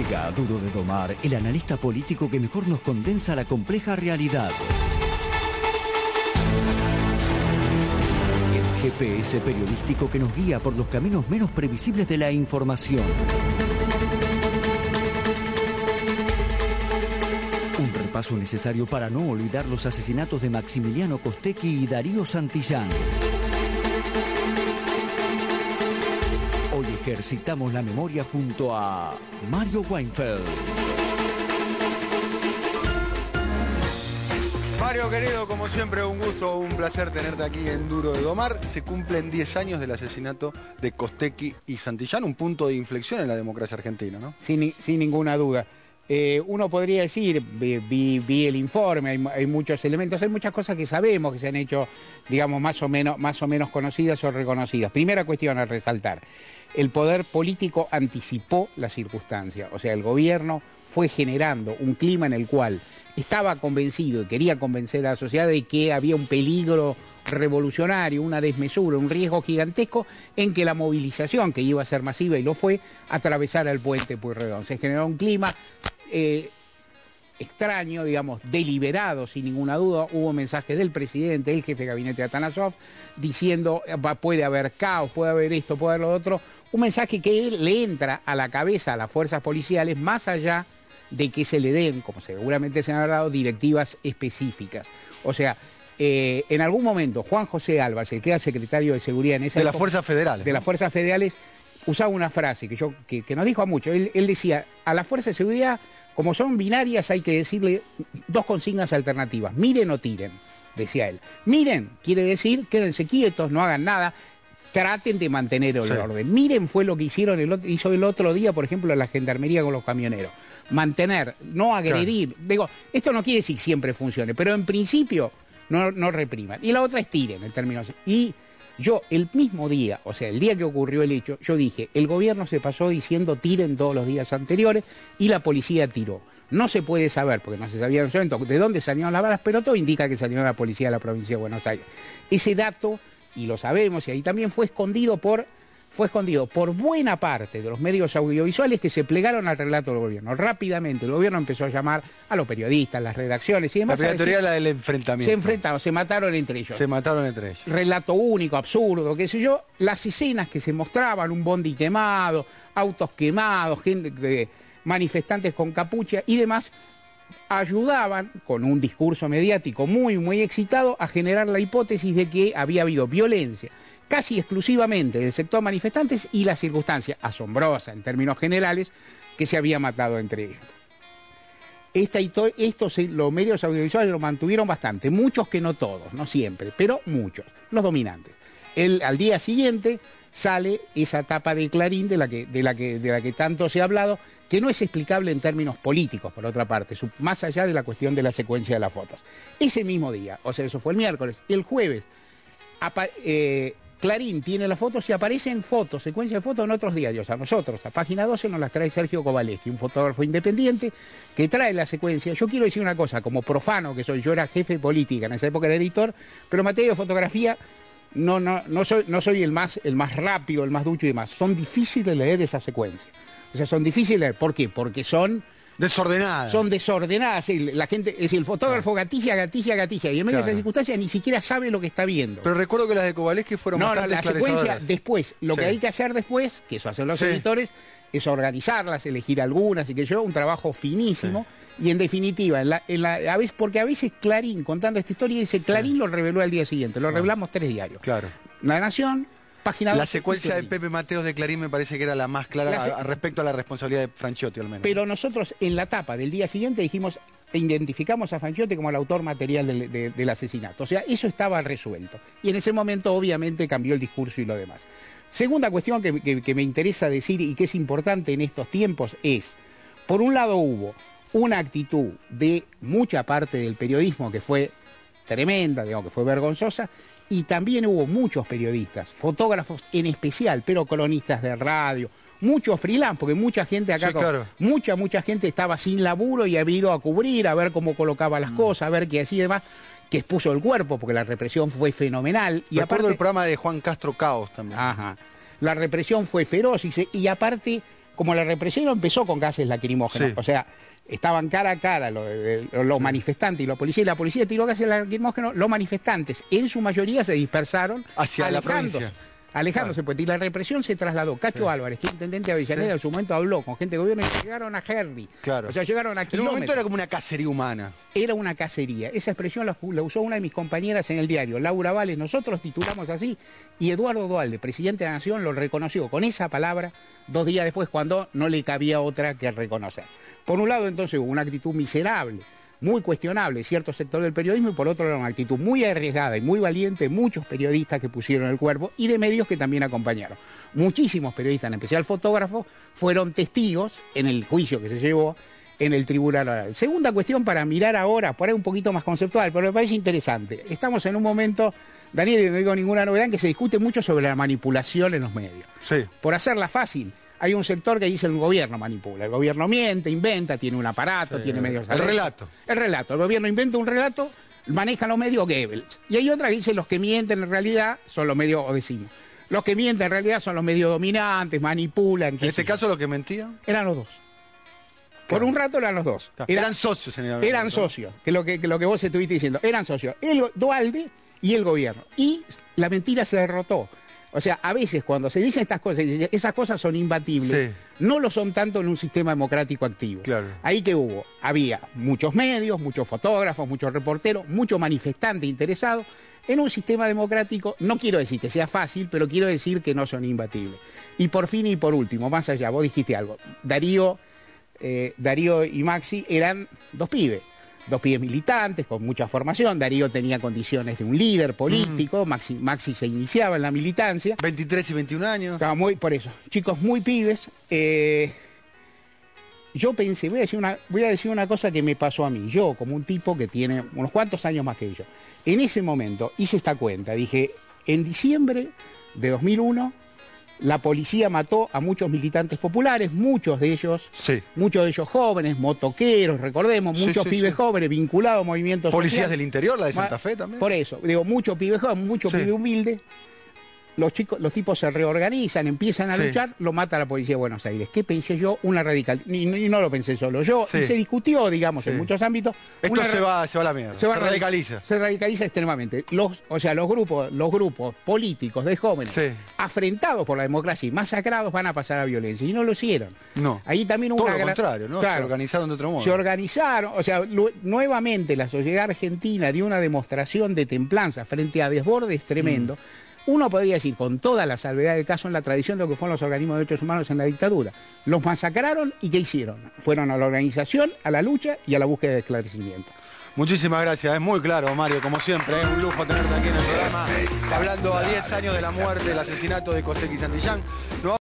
Llega a Duro de Domar, el analista político que mejor nos condensa la compleja realidad. El GPS periodístico que nos guía por los caminos menos previsibles de la información. Un repaso necesario para no olvidar los asesinatos de Maximiliano Costecchi y Darío Santillán. Hoy ejercitamos la memoria junto a Mario Weinfeld. Mario, querido, como siempre, un gusto, un placer tenerte aquí en Duro de Domar. Se cumplen 10 años del asesinato de Costecchi y Santillán, un punto de inflexión en la democracia argentina, ¿no? Sin ninguna duda. Uno podría decir, vi el informe, hay muchos elementos, hay muchas cosas que sabemos que se han hecho, digamos, más o menos conocidas o reconocidas. Primera cuestión a resaltar, el poder político anticipó la circunstancia, o sea, el gobierno fue generando un clima en el cual estaba convencido y quería convencer a la sociedad de que había un peligro revolucionario, una desmesura, un riesgo gigantesco en que la movilización, que iba a ser masiva y lo fue, atravesara el puente Pueyrredón. Se generó un clima extraño, digamos, deliberado, sin ninguna duda. Hubo mensajes del presidente, el jefe de gabinete Atanasov, diciendo puede haber caos, puede haber esto, puede haber lo otro. Un mensaje que le entra a la cabeza a las fuerzas policiales, más allá de que se le den, como seguramente se han dado, directivas específicas. O sea, en algún momento Juan José Álvarez, el que era secretario de Seguridad en esa época, las fuerzas federales. De las fuerzas federales, usaba una frase que nos dijo a muchos. Él decía, a las fuerzas de seguridad, como son binarias, hay que decirle dos consignas alternativas. Miren o tiren, decía él. Miren quiere decir, quédense quietos, no hagan nada, traten de mantener el orden. Miren fue lo que hizo el otro día, por ejemplo, la gendarmería con los camioneros. Mantener, no agredir. Claro. Digo, esto no quiere decir que siempre funcione, pero en principio no repriman. Y la otra es tiren, en términos. Y yo, el mismo día, o sea, el día que ocurrió el hecho, yo dije, el gobierno se pasó diciendo tiren todos los días anteriores y la policía tiró. No se puede saber, porque no se sabía en ese momento de dónde salieron las balas, pero todo indica que salió la policía de la provincia de Buenos Aires. Ese dato, y lo sabemos, y ahí también fue escondido por buena parte de los medios audiovisuales que se plegaron al relato del gobierno. Rápidamente el gobierno empezó a llamar a los periodistas, las redacciones y demás. La primera teoría era la del enfrentamiento. Se enfrentaron, se mataron entre ellos. Se mataron entre ellos. Relato único, absurdo, qué sé yo. Las escenas que se mostraban, un bondi quemado, autos quemados, manifestantes con capucha y demás, ayudaban, con un discurso mediático muy, muy excitado, a generar la hipótesis de que había habido violencia casi exclusivamente del sector manifestantes y la circunstancia asombrosa en términos generales que se había matado entre ellos. Los medios audiovisuales lo mantuvieron bastante, muchos que no todos, no siempre, pero muchos, los dominantes. Al día siguiente sale esa tapa de Clarín de la que tanto se ha hablado, que no es explicable en términos políticos, por otra parte, más allá de la cuestión de la secuencia de las fotos. Ese mismo día, o sea, eso fue el miércoles, el jueves, Clarín tiene las fotos y aparecen fotos, secuencia de fotos en otros diarios. A nosotros, a Página 12, nos las trae Sergio Kovaleski, un fotógrafo independiente que trae la secuencia. Yo quiero decir una cosa, como profano que soy, yo era jefe de política, en esa época era editor, pero en materia de fotografía no soy el más rápido, el más ducho y demás. Son difíciles de leer esa secuencia. O sea, son difíciles de leer. ¿Por qué? Porque son desordenadas. Son desordenadas. La gente, es decir, el fotógrafo gatilla, y en medio de esa circunstancia ni siquiera sabe lo que está viendo. Pero recuerdo que las de Kovaleski fueron bastante esclarecedoras. La secuencia después, lo que hay que hacer después, que eso hacen los editores, es organizarlas, elegir algunas y que yo, un trabajo finísimo. Y en definitiva, porque a veces Clarín, contando esta historia, dice, Clarín lo reveló al día siguiente, lo revelamos 3 diarios. Claro. La Nación, Página 12. La secuencia de Pepe Mateos de Clarín me parece que era la más clara respecto a la responsabilidad de Franchiotti, al menos. Pero nosotros en la tapa del día siguiente dijimos, identificamos a Franchiotti como el autor material del asesinato. O sea, eso estaba resuelto. Y en ese momento, obviamente, cambió el discurso y lo demás. Segunda cuestión que me interesa decir y que es importante en estos tiempos es, por un lado hubo una actitud de mucha parte del periodismo que fue tremenda, digamos, que fue vergonzosa, y también hubo muchos periodistas, fotógrafos en especial, pero cronistas de radio, muchos freelance, porque mucha gente acá, mucha gente estaba sin laburo y ha ido a cubrir, a ver cómo colocaba las cosas, a ver qué hacía y demás, que expuso el cuerpo, porque la represión fue fenomenal. Y recuerdo el programa de Juan Castro Caos también. Ajá. La represión fue feroz y aparte como la represión empezó con gases lacrimógenos, Sí. o sea, estaban cara a cara los manifestantes y la policía tiró gases lacrimógenos, los manifestantes en su mayoría se dispersaron Hacia la provincia. Alejándose, pues, y la represión se trasladó. Cacho Álvarez, que intendente de Avellaneda, en su momento habló con gente de gobierno y llegaron a Herli. Claro. O sea, llegaron a En un kilómetros. momento era como una cacería humana. Era una cacería. Esa expresión la usó una de mis compañeras en el diario, Laura Vales. Nosotros titulamos así y Eduardo Duhalde, presidente de la Nación, lo reconoció con esa palabra 2 días después, cuando no le cabía otra que reconocer. Por un lado, entonces, hubo una actitud miserable, muy cuestionable, cierto sector del periodismo, y por otro lado, una actitud muy arriesgada y muy valiente, muchos periodistas que pusieron el cuerpo y de medios que también acompañaron. Muchísimos periodistas, en especial fotógrafos, fueron testigos en el juicio que se llevó en el Tribunal Oral. Segunda cuestión para mirar ahora, por ahí un poquito más conceptual, pero me parece interesante. Estamos en un momento, Daniel, y no digo ninguna novedad, en que se discute mucho sobre la manipulación en los medios. Sí. Por hacerla fácil, hay un sector que dice el gobierno manipula. El gobierno miente, inventa, tiene un aparato, Sí, tiene medios... el relato. El relato. El gobierno inventa un relato, manejan los medios Goebbels. Y hay otra que dice los que mienten en realidad son los medios, o decimos, los que mienten en realidad son los medios dominantes, manipulan. En este caso, lo que mentían. Eran los dos. Por Claro. un rato eran los dos. Eran socios en el Eran socios, que lo que vos estuviste diciendo. Eran socios. Duhalde y el gobierno. Y la mentira se derrotó. O sea, a veces cuando se dicen estas cosas, esas cosas son imbatibles, Sí. no lo son tanto en un sistema democrático activo. Claro. Ahí que hubo, había muchos medios, muchos fotógrafos, muchos reporteros, muchos manifestantes interesados. En un sistema democrático, no quiero decir que sea fácil, pero quiero decir que no son imbatibles. Y por fin y por último, más allá, vos dijiste algo, Darío y Maxi eran dos pibes militantes con mucha formación. Darío tenía condiciones de un líder político, Maxi se iniciaba en la militancia. 23 y 21 años. Estaba por eso, chicos muy pibes. Yo pensé, voy a decir una cosa que me pasó a mí. Yo, como un tipo que tiene unos cuantos años más que yo, en ese momento hice esta cuenta. Dije, en diciembre de 2001, la policía mató a muchos militantes populares, muchos de ellos jóvenes, motoqueros, recordemos, muchos pibes jóvenes vinculados a movimientos Policías sociales. del interior, la de Santa Fe también. Por eso, digo, muchos pibes jóvenes, muchos pibes humildes. Los tipos se reorganizan, empiezan a luchar, lo mata la policía de Buenos Aires. ¿Qué pensé yo? Una radical. Y no lo pensé solo yo. Y se discutió, digamos, en muchos ámbitos. Esto se va a la mierda. Se radicaliza. Se radicaliza extremadamente. Los grupos políticos de jóvenes afrentados por la democracia y masacrados van a pasar a violencia. Y no lo hicieron. No. Ahí también hubo todo lo contrario, ¿no? Claro, se organizaron de otro modo. Se organizaron, o sea, nuevamente la sociedad argentina dio una demostración de templanza frente a desbordes tremendos. Uno podría decir, con toda la salvedad del caso, en la tradición de lo que fueron los organismos de derechos humanos en la dictadura. Los masacraron y ¿qué hicieron? Fueron a la organización, a la lucha y a la búsqueda de esclarecimiento. Muchísimas gracias, es muy claro, Mario, como siempre, es un lujo tenerte aquí en el programa, hablando a 10 años de la muerte, del asesinato de Costegui y Santillán.